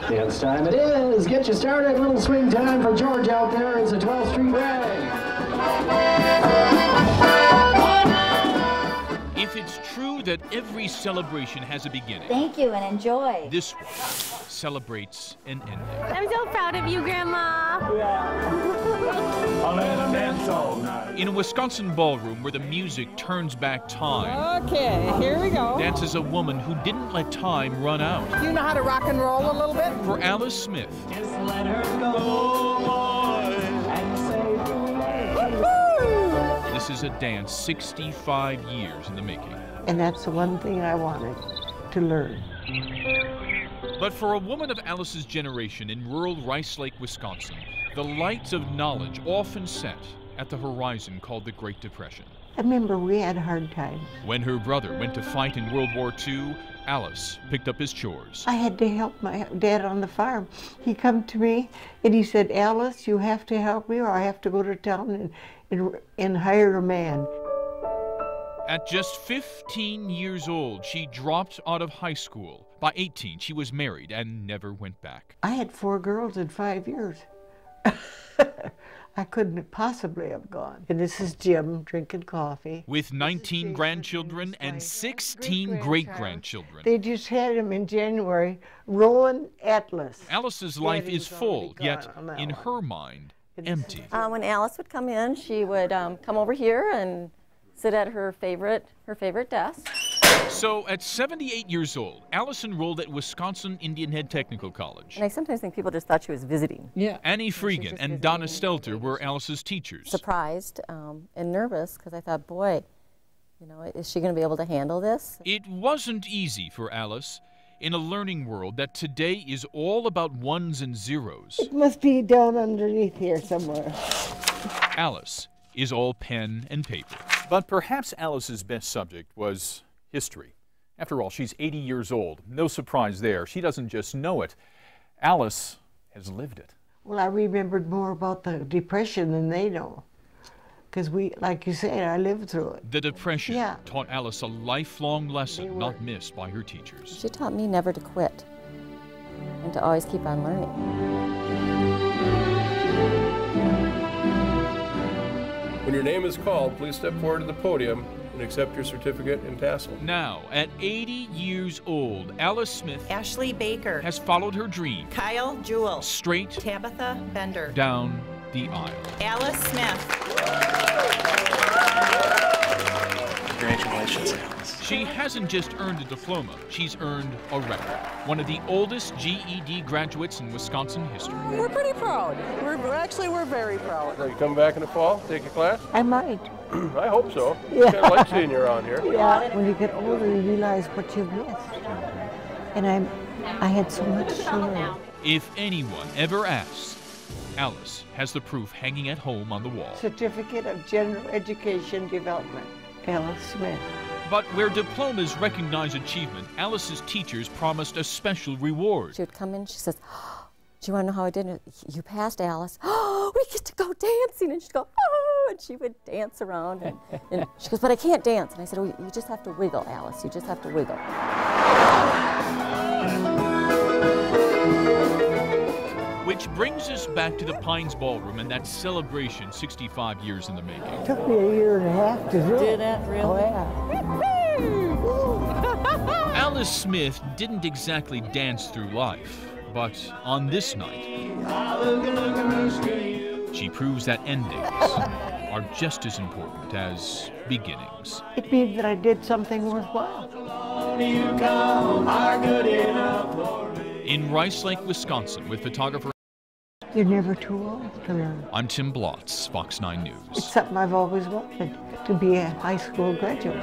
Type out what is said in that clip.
Dance time it is. Get you started. Little swing time for George out there. It's a 12th Street rag. If it's true that every celebration has a beginning, thank you and enjoy. This one celebrates an ending. I'm so proud of you, Grandma. I'll let them dance all night. In a Wisconsin ballroom where the music turns back time, Okay, here we go. dances a woman who didn't let time run out. Do you know how to rock and roll a little bit? For Alice Smith, Just let her go, boy, and say this is a dance 65 years in the making. And that's the one thing I wanted to learn. But for a woman of Alice's generation in rural Rice Lake, Wisconsin, the lights of knowledge often set at the horizon called the Great Depression. I remember we had hard times. When her brother went to fight in World War II, Alice picked up his chores. I had to help my dad on the farm. He come to me and he said, Alice, you have to help me or I have to go to town and hire a man. At just 15 years old, she dropped out of high school. By 18, she was married and never went back. I had 4 girls in 5 years. I couldn't possibly have gone. And this is Jim drinking coffee. With 19 grandchildren and 16 great-grandchildren. They just had him in January, Rowan Atlas. Alice's life is full, yet in her mind, empty. When Alice would come in, she would come over here and sit at her favorite desk. So at 78 years old, Alice enrolled at Wisconsin Indian Head Technical College. And I sometimes think people just thought she was visiting. Yeah. Annie Freegan and Donna Stelter were Alice's teachers. Surprised and nervous because I thought, boy, you know, is she going to be able to handle this? It wasn't easy for Alice in a learning world that today is all about ones and zeros. It must be down underneath here somewhere. Alice is all pen and paper. But perhaps Alice's best subject was history. After all, she's 80 years old. No surprise there. She doesn't just know it. Alice has lived it. Well, I remembered more about the Depression than they know. Because we, like you said, I lived through it. The Depression taught Alice a lifelong lesson not missed by her teachers. She taught me never to quit and to always keep on learning. When your name is called, please step forward to the podium and accept your certificate and tassel. Now, at 80 years old, Alice Smith Ashley Baker has followed her dream Kyle Jewell straight Tabitha Bender down the aisle. Alice Smith. Congratulations, Alice. She hasn't just earned a diploma, she's earned a record. One of the oldest GED graduates in Wisconsin history. We're pretty proud. We're very proud. Will you come back in the fall, take a class? I might. I hope so. Yeah. Kind of like seeing you around here. Yeah. When you get older, you realize what you've missed. And I had so much to learn. If anyone ever asks, Alice has the proof hanging at home on the wall. Certificate of General Education Development, Alice Smith. But where diplomas recognize achievement, Alice's teachers promised a special reward. She would come in, she says, oh, do you want to know how I did it? You passed, Alice. Oh, we get to go dancing. And she'd go, oh, and she would dance around. And she goes, but I can't dance. And I said, oh, you just have to wiggle, Alice. You just have to wiggle. Which brings us back to the Pines Ballroom and that celebration 65 years in the making. It took me a year and a half to do it. Did it really? Oh, yeah. Alice Smith didn't exactly dance through life, but on this night, she proves that endings are just as important as beginnings. It means that I did something worthwhile. In Rice Lake, Wisconsin, with photographer. You're never too old to learn. I'm Tim Blotz, Fox 9 News. It's something I've always wanted, to be a high school graduate.